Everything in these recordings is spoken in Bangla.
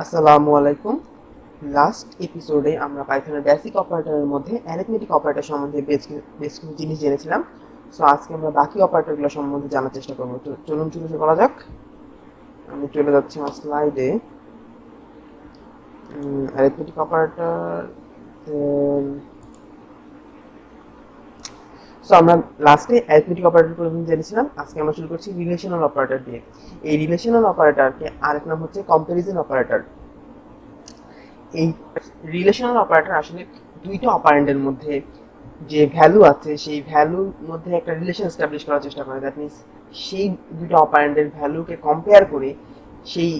আসসালামু আলাইকুম। লাস্ট এপিসোডে আমরা পাইথনের বেসিক অপারেটরের মধ্যে অ্যারিথমেটিক অপারেটর সম্বন্ধে বেশ বেশ কিছু জিনিস জেনেছিলাম। সো আজকে আমরা বাকি অপারেটরগুলো সম্বন্ধে জানার চেষ্টা করবো। তো চলুন শুরু করা যাক। আমি চলে যাচ্ছি আমার স্লাইডে। অ্যারিথমেটিক অপারেটর, সো আমরা লাস্টে অ্যারিথমেটিক অপারেটর জেনেছিলাম। আজকে আমরা শুরু করছি রিলেশনাল অপারেটর দিয়ে। এই রিলেশনাল অপারেটরকে আরেক নাম হচ্ছে কম্প্যারিজন অপারেটর। এই রিলেশনাল অপারেটর আসলে দুইটা অপারেন্ডের মধ্যে যে ভ্যালু আছে সেই ভ্যালুর মধ্যে একটা রিলেশন এস্টাবলিশ করার চেষ্টা করে। দ্যাট মিনস সেই দুটো অপারেন্ডের ভ্যালুকে কম্পেয়ার করে সেই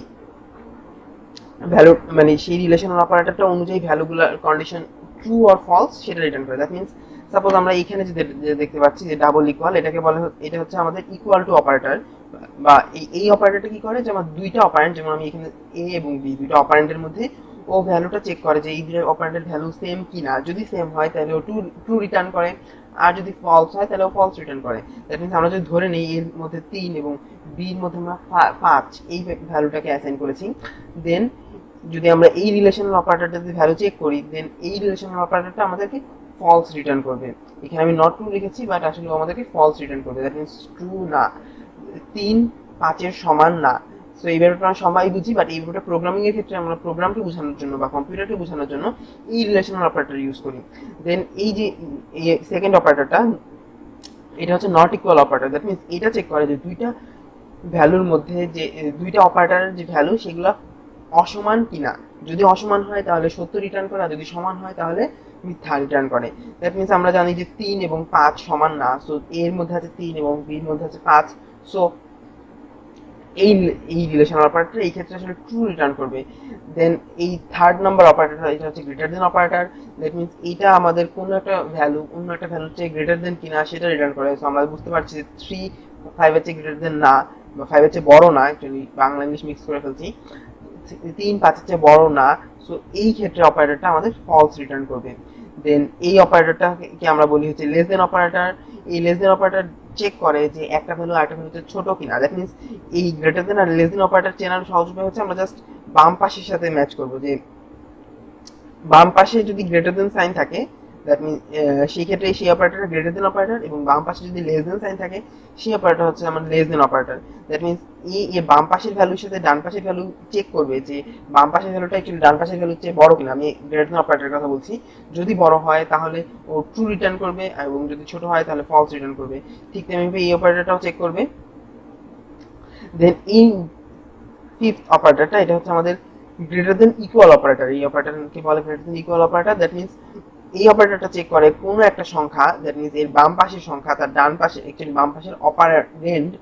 ভ্যালু মানে সেই রিলেশনাল অপারেটরটা অনুযায়ী ভ্যালুগুলোর কন্ডিশন ট্রু অর ফলস সেটা রিটার্ন করে। দ্যাট মিনস সাপোজ আমরা এখানে যে দেখতে পাচ্ছি যে ডাবল ইকুয়াল, এটাকে বলে, এটা হচ্ছে আমাদের ইকুয়াল টু অপারেটর। বা এই অপারেটরটা কি করে যে আমার দুইটা অপারেন্ট, যেমন আমি এখানে এ এবং বি দুইটা অপারেন্টের মধ্যে ও ভ্যালুটা চেক করে যে এই দুটো অপারেন্টের ভ্যালু সেম কিনা। যদি সেম হয় তাহলে ও ট্রু রিটার্ন করে, আর যদি ফলস হয় তাহলে ও ফলস রিটার্ন করে। দ্যাট মিনস আমরা যদি ধরে নিই এর মধ্যে 3 এবং বির মধ্যে আমরা 5 এই ভ্যালুটাকে অ্যাসাইন করেছি, দেন যদি আমরা এই রিলেশনাল অপারেটরটা যদি ভ্যালু চেক করি, দেন এই রিলেশনাল অপারেটরটা আমাদেরকে ফলস রিটার্ন করবে। এখানে আমি নট ট্রু লিখেছি, বাট আসলে আমাদেরকে ফলস রিটার্ন করবে। দ্যাট মিনস ট্রু না, 3 5-এর সমান না। সো এই ব্যাপারটা আমরা সবাই বুঝি, বাট এই ব্যাপারটা প্রোগ্রামিং এর ক্ষেত্রে আমরা প্রোগ্রামকে বোঝানোর জন্য বা কম্পিউটারকে বোঝানোর জন্য এই রিলেশনাল অপারেটর ইউজ করি। দেন এই যে সেকেন্ড অপারেটরটা, এটা হচ্ছে not equal operator. That means এটা চেক করে যে দুইটা ভ্যালুর মধ্যে যে দুইটা অপারেটরের যে ভ্যালু সেগুলো অসমান কিনা। যদি অসমান হয় তাহলে সত্য রিটার্ন করে, আর যদি সমান হয় তাহলে মিথ্যা রিটার্ন করে। দ্যাট মিনস আমরা জানি যে 3 এবং 5 সমান না, সো এর মধ্যে আছে 3 এবং বির মধ্যে আছে 5। সো এই এই রিলেশনাল অপারেটর এই ক্ষেত্রে আসলে ট্রু রিটার্ন করবে। দেন এই থার্ড নাম্বার অপারেটর, এটা হচ্ছে greater than operator. That means এটা আমাদের কোনো একটা ভ্যালু অন্য একটা ভ্যালুর চেয়ে গ্রেটার দেন কিনা সেটা রিটার্ন করে। সো আমরা বুঝতে পারছি যে 3 5-এর চেয়ে গ্রেটার দেন না, বা 5-এর চেয়ে বড় না। অ্যাকচুয়ালি বাংলা ইংলিশ মিক্স করে ফেলছি। 3 5-এর চেয়ে বড় না, সো এই ক্ষেত্রে অপারেটরটা আমাদের ফলস রিটার্ন করবে। দেন এই অপারেটরটাকে আমরা বলি হচ্ছে লেস দেন অপারেটর। এই লেস দেন অপারেটর চেক করে যে একটা ভ্যালু আরেকটা ভ্যালুতে ছোট কিনা। দ্যাট মিনস এই গ্রেটার দেন আর লেস দেন অপারেটর চেনার সহজ উপায় হচ্ছে আমরা জাস্ট বাম পাশের সাথে ম্যাচ করব। যে বাম পাশে যদি গ্রেটার দেন সাইন থাকে, দ্যাট মিন সেই ক্ষেত্রে সেই অপারেটর গ্রেটার দেন অপারেটর, এবং বাম পাশে যদি লেস দেন সাইন থাকে সেই অপারেটর হচ্ছে আমার less than operator. That means এই বাম পাশের ভ্যালুর সাথে ডান পাশের ভ্যালু চেক করবে যে বাম পাশের ভ্যালুটা অ্যাকচুয়ালি ডান পাশের ভ্যালুর চেয়ে বড় কিনা। আমি গ্রেটার দেন অপারেটরের কথা বলছি। যদি বড় হয় তাহলে ও ট্রু রিটার্ন করবে, এবং যদি ছোট হয় তাহলে ফলস রিটার্ন করবে। ঠিক তেমনিভাবে এই অপারেটরটাও চেক করবে। দেন এই ফিফথ অপারেটরটা, এটা হচ্ছে আমাদের গ্রেটার দেন ইকুয়াল অপারেটর। এই অপারেটরকে বলে greater than equal operator. That means এই অপারেটরটা চেক করে কোনো একটা সংখ্যা, দ্যাট মিনস এর বাম পাশের সংখ্যা তার ডান পাশে, অ্যাকচুয়ালি বাম পাশের অপারেন্ড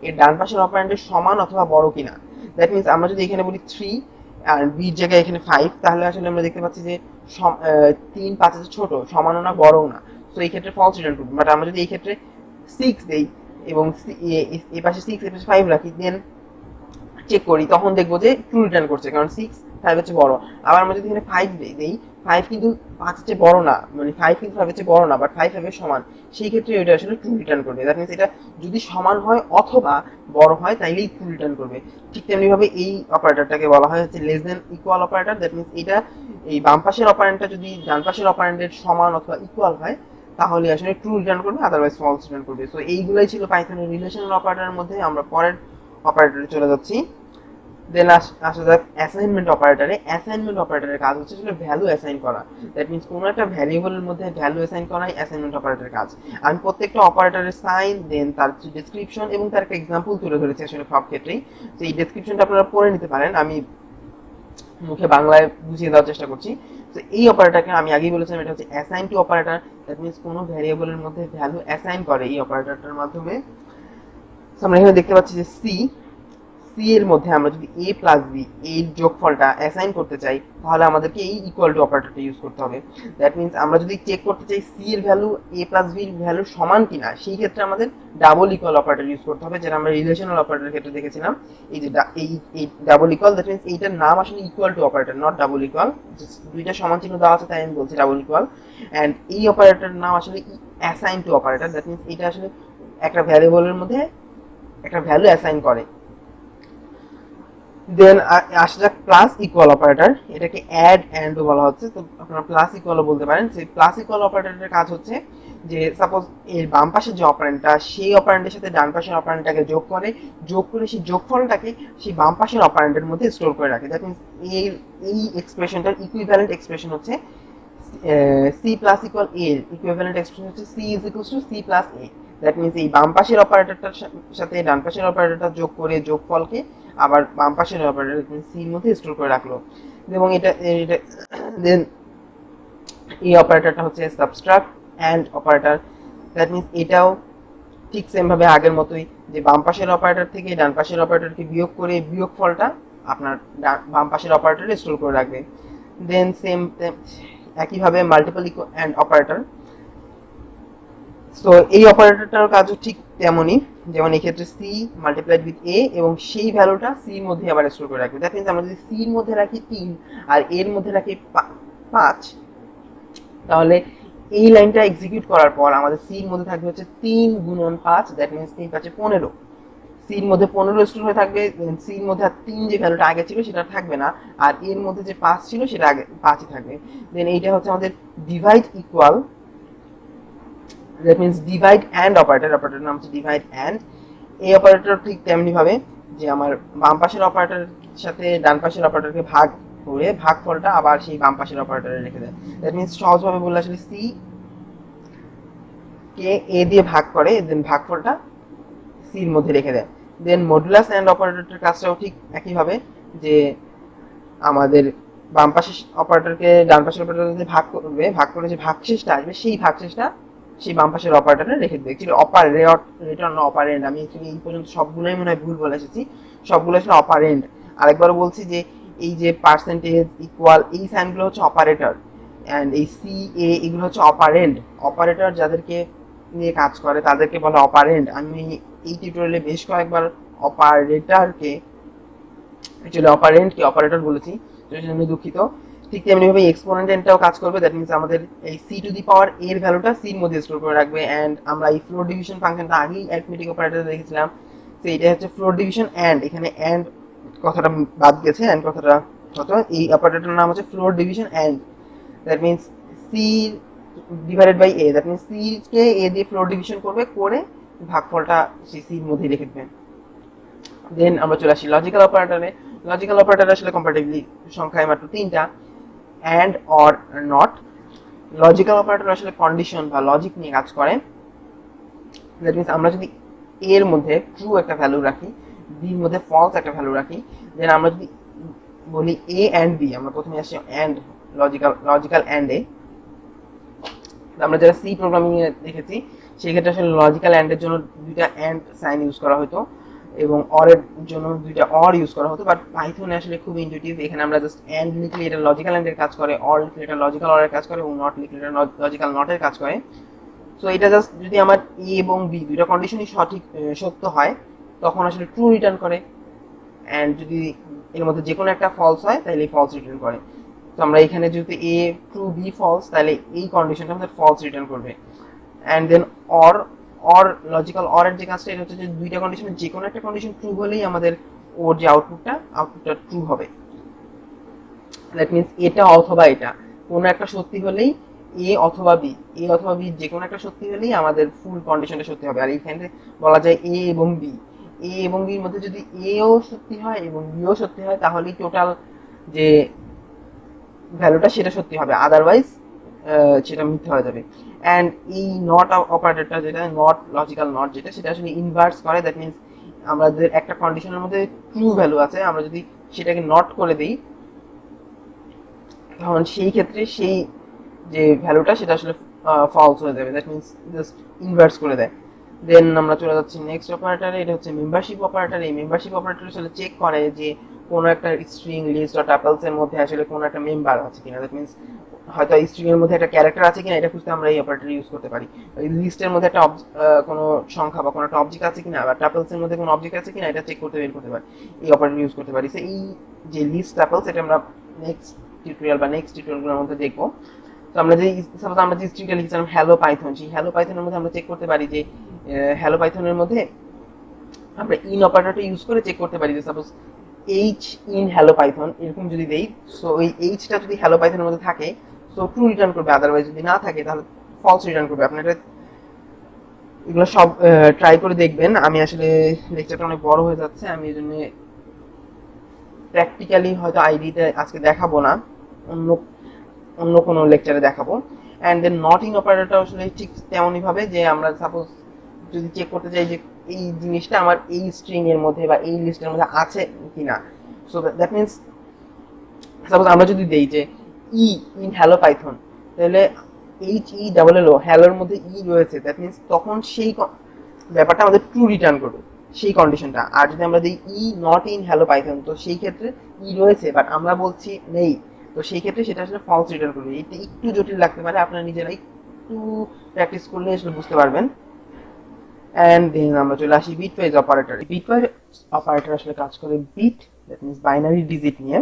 এর ডান পাশের অপারেন্ডের সমান অথবা বড় কিনা। দ্যাট মিনস আমরা যদি এখানে বলি 3 আর বির জায়গায় এখানে 5, তাহলে আসলে আমরা দেখতে পাচ্ছি যে 3 5 ছোট, সমানও না বড়ও না। সো এই ক্ষেত্রে ফলস রিটার্ন করবে। বাট আমরা যদি এই ক্ষেত্রে 6 দেই এবং এই পাশে 6 এর পাশে 5 রাখি, দেন চেক করি, তখন দেখবো যে ট্রু রিটার্ন করছে, কারণ 6 5 হচ্ছে বড়। আবার আমরা যদি এখানে 5 দেই, 5 কিন্তু 5 হচ্ছে বড় না, মানে 5 কিন্তু 5 হচ্ছে বড় না, বাট 5 5 এর সমান, সেই ক্ষেত্রে এটা আসলে ট্রু রিটার্ন করবে। দ্যাট মিনস এটা যদি সমান হয় অথবা বড় হয় তাইলেই ট্রু রিটার্ন করবে। ঠিক তেমনি ভাবে এই অপারেটরটাকে বলা হয় হচ্ছে less than equal operator. That means এটা এই বাম পাশের অপারেন্টটা যদি ডান পাশের অপারেন্টের সমান অথবা ইকুয়াল হয় তাহলে আসলে ট্রু রিটার্ন করবে, আদারওয়াইজ ফলস রিটার্ন করবে। সো এইগুলাই ছিল পাইথনের রিলেশনাল অপারেটরের মধ্যে। আমরা পরের অপারেটরে চলে যাচ্ছি। দেন আসা যাক অ্যাসাইনমেন্ট অপারেটরে। অ্যাসাইনমেন্ট অপারেটরের কাজ হচ্ছে আসলে ভ্যালু অ্যাসাইন করা। দ্যাট মিনস কোনো একটা ভ্যারিয়েবলের মধ্যে ভ্যালু অ্যাসাইন করাই অ্যাসাইনমেন্ট অপারেটরের কাজ। আমি প্রত্যেকটা অপারেটরের সাইন, দেন তার ডেসক্রিপশন এবং তার একটা এক্সাম্পল তুলে ধরেছি আসলে সব ক্ষেত্রেই। তো এই ডেসক্রিপশনটা আপনারা পড়ে নিতে পারেন, আমি মুখে বাংলায় বুঝিয়ে দেওয়ার চেষ্টা করছি। তো এই অপারেটরকে আমি আগেই বলেছিলাম এটা হচ্ছে assign to operator. That means কোনো ভ্যারিয়েবলের মধ্যে ভ্যালু অ্যাসাইন করে এই অপারেটরটার মাধ্যমে। আমরা এখানে দেখতে পাচ্ছি যে সি এর মধ্যে আমরা যদি এ প্লাস বি এর যোগফলটা অ্যাসাইন করতে চাই তাহলে আমাদেরকে এই ইকুয়াল টু অপারেটরটা ইউজ করতে হবে। দ্যাট মিনস আমরা যদি চেক করতে চাই সি এর ভ্যালু এ প্লাস বির ভ্যালু সমান কিনা, সেই ক্ষেত্রে আমাদের ডাবল ইকুয়াল অপারেটর ইউজ করতে হবে, যেটা আমরা রিলেশনাল অপারেটরের ক্ষেত্রে দেখেছিলাম। এই যে এই ডাবল ইকুয়াল, দ্যাট মিনস এইটার নাম আসলে equal to operator, not double equal. দুইটা সমান চিহ্ন দেওয়া আছে তাই আমি বলছি ডাবল ইকুয়াল। অ্যান্ড এই অপারেটরের নাম আসলে assign to operator. That means এটা আসলে একটা ভ্যারিয়েবলের মধ্যে একটা ভ্যালু অ্যাসাইন করে। দেন আসা যাক প্লাস ইকুয়াল অপারেটর, এটাকে অ্যাড অ্যান্ডও বলা হচ্ছে, তো আপনারা প্লাস ইকুয়ালও বলতে পারেন। সেই প্লাস ইকুয়াল অপারেটরের কাজ হচ্ছে যে সাপোজ এর বাম পাশের যে অপারেন্টটা সেই অপারেন্টের সাথে ডান পাশের অপারেন্টটাকে যোগ করে সেই যোগফলটাকে সেই বাম পাশের অপারেন্টের মধ্যে স্টোর করে রাখে। দ্যাট মিনস এই এক্সপ্রেশনটার ইকুইভ্যালেন্ট এক্সপ্রেশন হচ্ছে C plus equal A, equivalent expression হচ্ছে C is equals to C plus A. That means এই বাম পাশের অপারেটরটার সাথে ডান পাশের অপারেটরটা যোগ করে যোগফলকে আবার বাম পাশের অপারেটর সির মধ্যে স্টোর করে রাখলো। এবং এটা দেন এই অপারেটরটা হচ্ছে subtract and operator. That means এটাও ঠিক সেম ভাবে আগের মতোই, যে বাম পাশের অপারেটর থেকে ডান পাশের অপারেটরকে বিয়োগ করে বিয়োগফলটা আপনার বাম পাশের অপারেটরে স্টোর করে রাখবে। দেন সেম একইভাবে মাল্টিপল অ্যান্ড অপারেটর। সো এই অপারেটরটার কাজও ঠিক তেমনই, যেমন এই ক্ষেত্রে সি মাল্টিপ্লাইড উইথ এ এবং সেই ভ্যালুটা সির মধ্যে আবার স্টোর করে রাখবে। দ্যাট মিনস আমরা যদি সির মধ্যে রাখি 3 আর এর মধ্যে রাখি 5, তাহলে এই লাইনটা এক্সিকিউট করার পর আমাদের সির মধ্যে থাকবে হচ্ছে 3 গুণন 5, দ্যাট মিনস 3 5 15। সির মধ্যে 15 স্টোর হয়ে থাকবে, সির মধ্যে আর 3 যে ভ্যালুটা আগে ছিল সেটা থাকবে না, আর এর মধ্যে যে 5 ছিল সেটা আগে 5ই থাকবে। দেন এইটা হচ্ছে আমাদের divide equal, that means divide and operator, operator নাম হচ্ছে ডিভাইড অ্যান্ড। এই অপারেটর ঠিক তেমনি ভাবে যে আমার বাম পাশের অপারেটরের সাথে ডান পাশের অপারেটরকে ভাগ করে ভাগফলটা আবার সেই বাম পাশের অপারেটরে রেখে দেয়। দ্যাট মিনস সহজভাবে বললে আসলে সি কে এ দিয়ে ভাগ করে, দেন ভাগফলটা সির মধ্যে রেখে দেয়। দেন মডুলাস অ্যান্ড অপারেটরের কাজটাও ঠিক একইভাবে, যে আমাদের বাম পাশের অপারেটরকে ডান পাশের অপারেটর ভাগ করবে, ভাগ করে যে ভাগশেষটা আসবে সেই ভাগশেষটা সেই বাম পাশের অপারেটরে রেখে দেবে। অ্যাকচুয়ালি রিটার্ন অপারেন্ড, আমি অ্যাকচুয়ালি এই পর্যন্ত সবগুলোই মনে হয় ভুল বলে এসেছি, সবগুলো আসলে অপারেন্ড। আরেকবার বলছি যে এই যে পার্সেন্টেজ ইকুয়াল এই সাইনগুলো হচ্ছে অপারেটর, অ্যান্ড এই সি এ এগুলো হচ্ছে অপারেন্ড। অপারেটর যাদেরকে নিয়ে কাজ করে তাদেরকে বলে অপারেন্ড। আমি এই টিউটোরিয়ালে বেশ কয়েকবার অপারেটরকে অ্যাকচুয়ালি অপারেন্টকে অপারেটর বলেছি, আমি দুঃখিত। ঠিক তেমনি ভাবে এক্সপোনেন্টটাও কাজ করবে। দ্যাট মিনস আমাদের এই সি টু দি পাওয়ার এর ভ্যালুটা সির মধ্যে স্টোর করে রাখবে। অ্যান্ড আমরা এই ফ্লোর ডিভিশন ফাংশনটা আগেই অ্যারিথমেটিক অপারেটরে দেখেছিলাম, তো এটা হচ্ছে ফ্লোর ডিভিশন অ্যান্ড, এখানে অ্যান্ড কথাটা বাদ গেছে, অ্যান্ড কথাটা হতো, এই অপারেটরের নাম হচ্ছে floor division and. That means C divided by A, that means C কে এ দিয়ে ফ্লোর ডিভিশন করবে, করে ভাগফলটা সেই সির মধ্যে রেখে দেবেন। দেন আমরা চলে আসি লজিক্যাল অপারেটরে। লজিক্যাল অপারেটর আসলে কম্পারেটিভলি সংখ্যায় মাত্র 3টা, and or not. Logical operator আসলে কন্ডিশন বা লজিক নিয়ে কাজ করে। দ্যাট মিনস আমরা যদি এর মধ্যে ট্রু একটা ভ্যালু রাখি, বির মধ্যে ফলস একটা ভ্যালু রাখি, দেন আমরা যদি বলি এ অ্যান্ড বি, আমরা প্রথমে আসি অ্যান্ড লজিক্যাল অ্যান্ড এ। আমরা যারা সি প্রোগ্রামিং এ দেখেছি সেই ক্ষেত্রে আসলে লজিক্যাল অ্যান্ড এর জন্য দুইটা অ্যান্ড সাইন ইউজ করা হতো এবং অর এর জন্য দুইটা অর ইউজ করা হতো। বাট পাইথনে আসলে খুব ইনটুইটিভ, এখানে আমরা জাস্ট অ্যান্ড লিখলে এটা লজিক্যাল অ্যান্ড এর কাজ করে, অর লিখলে এটা লজিক্যাল অর এর কাজ করে, এবং নট লিখলে এটা লজিক্যাল নট এর কাজ করে। সো এটা জাস্ট যদি আমার এ এবং বি দুইটা কন্ডিশনই সত্য হয় তখন আসলে ট্রু রিটার্ন করে, অ্যান্ড যদি এর মধ্যে যে কোনো একটা ফলস হয় তাহলে ফলস রিটার্ন করে। তো আমরা এখানে যদি এ ট্রু বি ফলস, তাহলে এই কন্ডিশনটা আমাদের ফলস রিটার্ন করবে। And than or logical or এর যে কাজটা, এটা হচ্ছে যে দুইটা কন্ডিশনের যে কোনো একটা কন্ডিশন ট্রু হলেই আমাদের ওর যে আউটপুটটা ট্রু হবে। দ্যাট মিনস এটা অথবা এটা কোনো একটা সত্যি হলেই এ অথবা বি, এ অথবা বি যে কোনো একটা সত্যি হলেই আমাদের ফুল কন্ডিশনটা সত্যি হবে। আর এইখানে বলা যায় এ এবং বি, এ এবং বির মধ্যে যদি এও সত্যি হয় এবং বিও সত্যি হয় তাহলেই টোটাল যে ভ্যালুটা সেটা সত্যি হবে, আদারওয়াইজ সেটা মিথ্যা হয়ে যাবে। অ্যান্ড এই নট অপারেটরটা, যেটা নট লজিক্যাল নট, যেটা সেটা আসলে ইনভার্স করে। দ্যাট মিনস আমাদের একটা কন্ডিশনের মধ্যে ট্রু ভ্যালু আছে, আমরা যদি সেটাকে নট করে দিই তখন সেই ক্ষেত্রে সেই যে ভ্যালুটা সেটা আসলে ফলস হয়ে যাবে। দ্যাট মিনস জাস্ট ইনভার্স করে দেয়। দেন আমরা চলে যাচ্ছি নেক্সট অপারেটরে, এটা হচ্ছে মেম্বারশিপ অপারেটর। এই মেম্বারশিপ অপারেটর আসলে চেক করে যে কোনো একটা স্ট্রিং লিস্ট বা টাপলস এর মধ্যে আসলে কোনো একটা মেম্বার আছে কিনা। দ্যাট মিনস হয়তো স্ট্রিং এর মধ্যে একটা ক্যারেক্টার আছে কিনা, এটা খুঁজতে আমরা এই অপারেটর ইউজ করতে পারি। এই লিস্টের মধ্যে একটা কোনো সংখ্যা বা কোনো একটা অবজেক্ট আছে কিনা, বা টাপলস এর মধ্যে কোনো অবজেক্ট আছে কিনা, এটা চেক করতে বের করতে পারি, এই অপারেটর ইউজ করতে পারি। এই যে লিস্ট টাপলস, এটা আমরা নেক্সট টিউটোরিয়াল বা নেক্সট টিউটোরিয়ালগুলোর মধ্যে দেখবো। তো আমরা যে সাপোজ আমরা যে স্ট্রিংটা লিখেছিলাম হ্যালো পাইথন, সেই হ্যালো পাইথনের মধ্যে আমরা চেক করতে পারি যে হ্যালো পাইথনের মধ্যে আমরা ইন অপারেটরটা ইউজ করে চেক করতে পারি যে suppose H in hello Python এরকম যদি দেই, সো ওই এইচটা যদি হ্যালো পাইথনের মধ্যে থাকে সো ট্রু রিটার্ন করবে, আদারওয়াইজ যদি না থাকে তাহলে ফলস রিটার্ন করবে। আপনারা এগুলো সব ট্রাই করে দেখবেন। আমি আসলে লেকচারটা অনেক বড় হয়ে যাচ্ছে, আমি এই জন্য প্র্যাকটিক্যালি হয়তো আইডিটা আজকে দেখাবো না, অন্য অন্য কোনো লেকচারে দেখাবো। অ্যান্ড দেন নট ইন অপারেটরটা আসলে ঠিক তেমনই ভাবে যে আমরা সাপোজ যদি চেক করতে চাই যে এই জিনিসটা আমার এই স্ট্রিং এর মধ্যে বা এই লিস্টের মধ্যে আছে কিনা, সো দ্যাট মিনস সাপোজ আমরা যদি দেই যে ই ইন হ্যালো পাইথন, তাহলে এইচ ই ডাবল এল ও হ্যালোর মধ্যে ই রয়েছে, দ্যাট মিনস তখন সেই ব্যাপারটা আমাদের ট্রু রিটার্ন করবে সেই কন্ডিশনটা। আর যদি আমরা দিই ই নট ইন হ্যালো পাইথন, তো সেই ক্ষেত্রে ই রয়েছে বাট আমরা বলছি নেই, তো সেই ক্ষেত্রে সেটা আসলে ফলস রিটার্ন করবে। এটা একটু জটিল লাগতে পারে, আপনারা নিজেরাই একটু প্র্যাকটিস করলে আসলে বুঝতে পারবেন। অ্যান্ড দেন আমরা চলে আসি বিটওয়াইজ অপারেটর। বিটওয়াইজ অপারেটর আসলে কাজ করে bit, that means binary digit নিয়ে।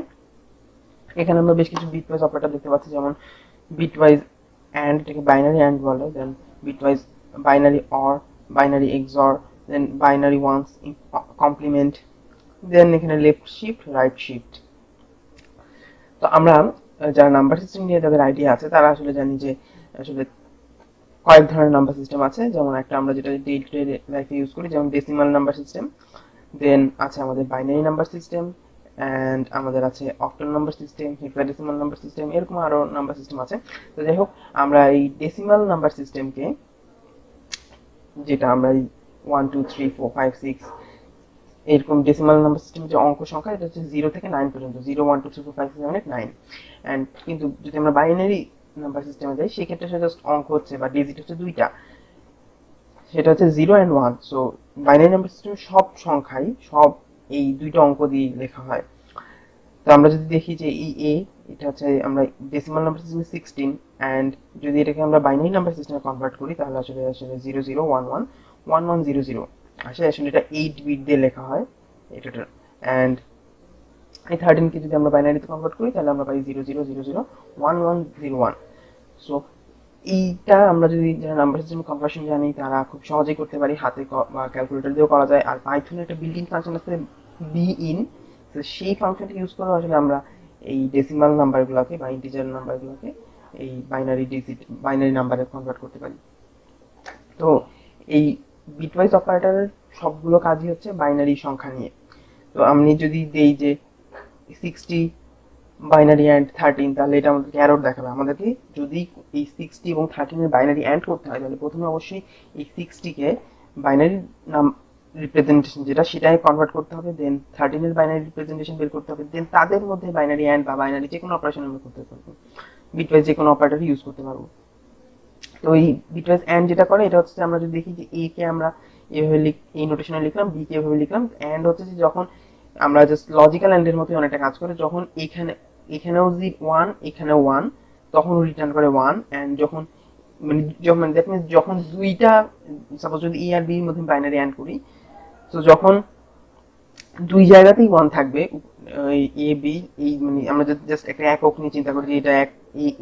এখানে আমরা বেশ কিছু বিটওয়াইজ অপারেটর দেখতে পাচ্ছি, যেমন বিটওয়াইজ অ্যান্ড, এটাকে বাইনারি অ্যান্ড বলে, then bitwise binary or, binary XOR, then binary ones complement, then এখানে লেফট শিফট রাইট শিফট। তো আমরা যারা নাম্বার সিস্টেম নিয়ে যাদের আইডিয়া আছে তারা আসলে জানি যে আসলে কয়েক ধরনের নাম্বার সিস্টেম আছে। যেমন একটা আমরা যেটা ডে টু ডে লাইফে ইউজ করি, যেমন ডেসিমাল নাম্বার সিস্টেম, দেন আছে আমাদের বাইনারি নাম্বার সিস্টেম, অ্যান্ড আমাদের আছে octal number system, hexadecimal number system, এরকম আরো নাম্বার সিস্টেম আছে। তো যাই হোক, আমরা এই ডেসিমাল নাম্বার সিস্টেমকে, যেটা আমরা 1 2 3 4 5 6 এরকম ডেসিমাল নাম্বার সিস্টেম যে অঙ্ক সংখ্যা, এটা হচ্ছে 0 থেকে 9 পর্যন্ত, 0 1 2 3 4 5 6 7 8 9। অ্যান্ড কিন্তু যদি আমরা বাইনারি নাম্বার সিস্টেমে যাই, সেক্ষেত্রে সেটা জাস্ট অঙ্ক হচ্ছে বা ডিজিট হচ্ছে দুইটা, সেটা হচ্ছে 0 অ্যান্ড 1। সো বাইনারি নাম্বার সিস্টেমে সব সংখ্যাই সব এই দুইটা অঙ্ক দিয়ে লেখা হয়। তো আমরা যদি দেখি যে এই এ, এটা হচ্ছে আমরা ডেসিমাল নাম্বার সিস্টেমে 16, অ্যান্ড যদি এটাকে আমরা বাইনারি নাম্বার সিস্টেমে কনভার্ট করি তাহলে আসলে আসলে 0 0 1 1 1 1 0 0 আসলে আসলে এটা 8 বিট দিয়ে লেখা হয় এটা। অ্যান্ড এই 13 কে যদি আমরা বাইনারিতে কনভার্ট করি তাহলে আমরা পাই 0 0 0 0 1 1 0 1। সো এইটা আমরা যদি যারা নাম্বার সিস্টেম কনভার্সন জানি তারা খুব সহজেই করতে পারি, হাতে বা ক্যালকুলেটর দিয়েও করা যায়। আর পাইথনের একটা বিল্ট ইন ফাংশন আছে বি ইন, তো সেই ফাংশনটা ইউজ করে আসলে আমরা এই ডেসিমাল নাম্বারগুলোকে বা ইন্টিজার নাম্বারগুলোকে এই বাইনারি ডিজিট বাইনারি নাম্বারে কনভার্ট করতে পারি। তো এই বিটওয়াইজ অপারেটরের সবগুলো কাজই হচ্ছে বাইনারি সংখ্যা নিয়ে। তো আমি যদি দেই যে 60 বাইনারি অ্যান্ড 13, তাহলে এটা আমাদেরকে এরর দেখাবে। আমাদেরকে যদি এই 60 এবং 13 এর বাইনারি অ্যান্ড করতে হয় তাহলে প্রথমে অবশ্যই এই 60 কে বাইনারি নাম রিপ্রেজেন্টেশন যেটা সেটাই কনভার্ট করতে হবে, দেন 13 এর বাইনারি রিপ্রেজেন্টেশন বের করতে হবে, দেন তাদের মধ্যে বাইনারি অ্যান্ড বা বাইনারি যে কোনো অপারেশন আমরা করতে পারবো, বিটওয়াইজ যে কোনো অপারেটর ইউজ করতে পারবো। তো এই বিটওয়াইজ অ্যান্ড যেটা করে এটা হচ্ছে আমরা যদি দেখি যে এ কে আমরা এভাবে এই নোটেশনে লিখলাম, বি কে এভাবে লিখলাম, অ্যান্ড হচ্ছে যে যখন আমরা জাস্ট লজিক্যাল অ্যান্ডের মতোই অনেকটা কাজ করে, যখন এখানেও যে 1 এখানেও 1 তখন রিটার্ন করে 1। অ্যান্ড যখন যখন দ্যাট মিনস যখন দুইটা সাপোজ যদি এ আর বি এর মধ্যে বাইনারি অ্যান্ড করি, তো যখন দুই জায়গাতেই 1 থাকবে, এ বি এই আমরা জাস্ট একটা একক নিয়ে চিন্তা করি, এটা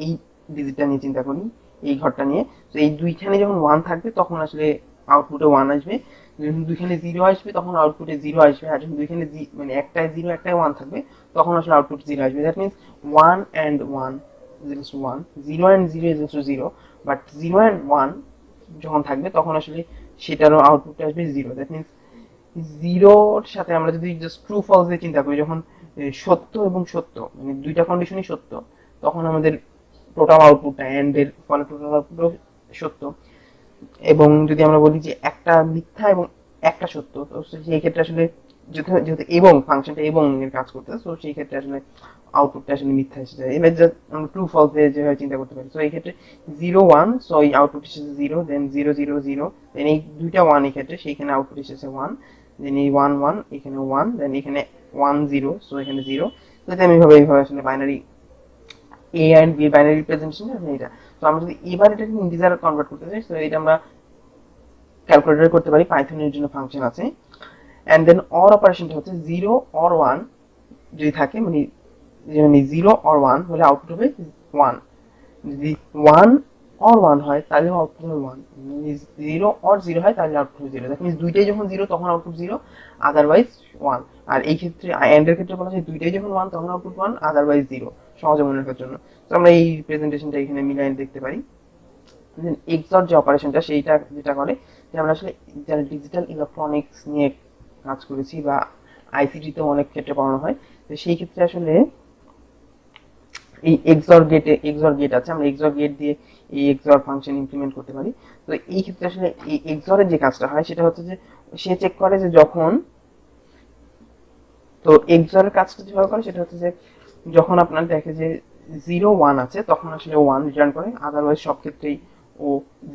এই ডিজিটটা নিয়ে চিন্তা করি, এই ঘরটা নিয়ে, তো এই দুইখানে যখন 1 থাকবে তখন আসলে আউটপুটে 1 আসবে, যখন দুইখানে 0 আসবে তখন আউটপুটে 0 আসবে, আর যখন দুইখানে একটায় 0 একটায় 1 থাকবে তখন আসলে আউটপুট 0 আসবে। That means 1 and 1 is 1, 0 and 0 is 0, but 0 and 1 যখন থাকবে তখন আসলে সেটারও আউটপুটে আসবে 0। দ্যাট মিনস 0-র সাথে আমরা যদি জাস্ট ট্রু ফলস দিয়ে চিন্তা করি, যখন সত্য এবং সত্য দুইটা কন্ডিশনই সত্য, তখন আমাদের টোটাল আউটপুটটা এন্ড এর ফলে টোটাল আউটপুটও সত্য। এবং যদি আমরা বলি যে একটা মিথ্যা এবং একটা সত্য, তো সেই ক্ষেত্রে আসলে যেহেতু এবং ফাংশনটা এবং এর কাজ করতে, তো সেই ক্ষেত্রে আসলে আউটপুটটা আসলে মিথ্যা এসে যায়। এবার জাস্ট আমরা ট্রু ফলস দিয়ে যেভাবে চিন্তা করতে পারি, তো এই ক্ষেত্রে 0 1, সো এই আউটপুট এসেছে 0, দেন 0 0 0, দেন এই দুইটা 1 এই ক্ষেত্রে সেইখানে আউটপুট এসেছে 1, দেন এই 1 1 এখানে 1, দেন এখানে 1 0, সো এখানে 0। তো আমি এইভাবে আসলে binary A and B binary representation আছে এটা। তো আমরা যদি এবার এটাকে ইন্টিজার কনভার্ট করতে চাই, তো এটা আমরা ক্যালকুলেটর করতে পারি, পাইথনের জন্য ফাংশন আছে। এন্ড দেন অর অপারেশনটা হচ্ছে 0 অর 1 যদি থাকে, মানে 0 অর 1 হলে আউটপুট হবে 1, যদি 1 অর ওয়ান হয় তাহলে আউটপুট হবে ওয়ান, জিরো অর জিরো হয় তাহলে আউটপুট হবে জিরো। দ্যাট মিনস দুইটাই যখন জিরো তখন আউটপুট জিরো, আদারওয়াইজ ওয়ান। আর এই ক্ষেত্রে এন্ড এর ক্ষেত্রে বলা যায় দুইটাই যখন ওয়ান তখন আউটপুট ওয়ান, আদারওয়াইজ জিরো, সহজে মনে রাখার জন্য। তো আমরা এই প্রেজেন্টেশনটা এখানে মিলাই দেখতে পারি। এক্সর যে অপারেশনটা সেইটা যেটা করে যে আমরা আসলে যারা ডিজিটাল ইলেকট্রনিক্স নিয়ে কাজ করেছি বা আইসিটিতে অনেক ক্ষেত্রে পড়ানো হয়, তো সেই ক্ষেত্রে আসলে এই এক্সর গেট আছে, আমরা এক্সর গেট দিয়ে এই এক্সর ফাংশন ইমপ্লিমেন্ট করতে পারি। তো এই ক্ষেত্রে আসলে এই এক্সরের যে কাজটা হয় সেটা হচ্ছে যে সে চেক করে যে যখন, তো এক্সরের কাজটা যেভাবে করে সেটা হচ্ছে যে যখন আপনার দেখে যে জিরো ওয়ান আছে তখন আসলে ওয়ান রিটার্ন করে, আদারওয়াইজ সব ক্ষেত্রেই ও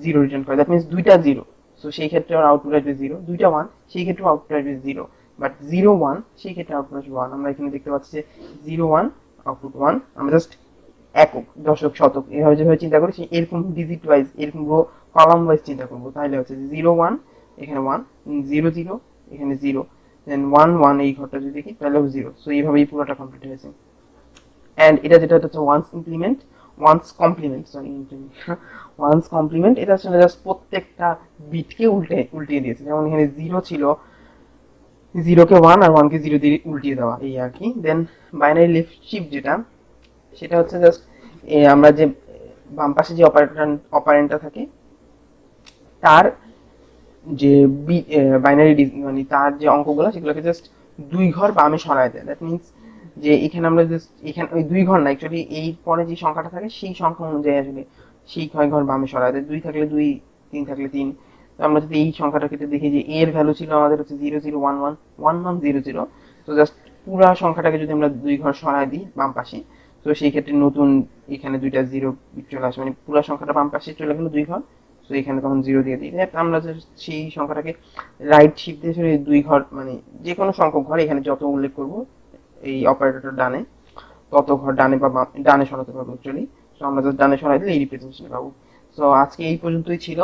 জিরো রিটার্ন করে। দ্যাট মিনস দুইটা জিরো, সো সেই ক্ষেত্রে ওর আউটপুট আসবে জিরো, দুইটা ওয়ান সেই ক্ষেত্রে আউটপুট আসবে জিরো, বাট জিরো ওয়ান সেই ক্ষেত্রে আউটপুট আসবে ওয়ান। আমরা এখানে দেখতে পাচ্ছি যে জিরো ওয়ান আউটপুট ওয়ান। আমরা জাস্ট একক, দশক, শতক এভাবে যেভাবে চিন্তা করি এরকম ডিজিট ওয়াইজ, এরকম রো কলাম ওয়াইজ চিন্তা করবো, তাহলে হচ্ছে জিরো ওয়ান এখানে ওয়ান, জিরো জিরো এখানে জিরো, দেন ওয়ান ওয়ান এই ঘরটা যদি দেখি তাহলেও জিরো। সো এইভাবেই পুরোটা কমপ্লিট হয়েছে। অ্যান্ড এটা যেটা হচ্ছে ওয়ান্স কমপ্লিমেন্ট, ওয়ান্স কমপ্লিমেন্ট, এটা আসলে জাস্ট প্রত্যেকটা বিটকে উল্টিয়ে দিয়েছে। যেমন এখানে জিরো ছিল, জিরোকে ওয়ান আর ওয়ানকে জিরো দিয়ে উল্টিয়ে দেওয়া, এই আর কি। দেন বাইনারি লেফট শিফট যেটা, সেটা হচ্ছে জাস্ট আমরা যে বাম পাশে যে অপারেন্টটা থাকে তার যে বাইনারি মানে তার যে অঙ্কগুলো সেগুলোকে জাস্ট দুই ঘর বামে সরায় দেয়। দ্যাট মিনস যে এখানে আমরা জাস্ট এখানে ওই দুই ঘর না, অ্যাকচুয়ালি এই পরে যে সংখ্যাটা থাকে সেই সংখ্যা অনুযায়ী আসলে সেই কয় ঘর বামে সরায় দেয়। দুই থাকলে দুই, তিন থাকলে তিন। তো আমরা যদি এই সংখ্যাটার ক্ষেত্রে দেখি যে এর ভ্যালু ছিল আমাদের হচ্ছে zero zero one one one one zero zero, তো জাস্ট পুরা সংখ্যাটাকে যদি আমরা দুই ঘর সরায় দিই বাম পাশে, তো সেই ক্ষেত্রে নতুন এখানে দুইটা জিরো চলে আসে, মানে পুরা সংখ্যাটা বাম পাশে চলে গেল দুই ঘর, তো এখানে তখন জিরো দিয়ে দিই। আমরা সেই সংখ্যাটাকে রাইট শিফট দিয়ে সরিয়ে দুই ঘর, মানে যে কোনো সংখ্যক ঘর এখানে যত উল্লেখ করব এই অপারেটরটা ডানে, তত ঘর ডানে বা ডানে সরাতে পারবো অ্যাকচুয়ালি। তো আমরা জাস্ট ডানে সরাই দিলে এই রিপ্রেজেন্টেশন পাবো। সো আজকে এই পর্যন্তই ছিল,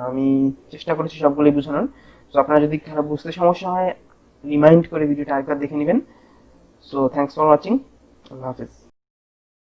আমি চেষ্টা করেছি সবগুলোই বোঝানোর। সো আপনারা যদি কারো বুঝতে সমস্যা হয় রিমাইন্ড করে ভিডিওটা আরেকবার দেখে নেবেন। So thanks for watching, Allah Hafiz.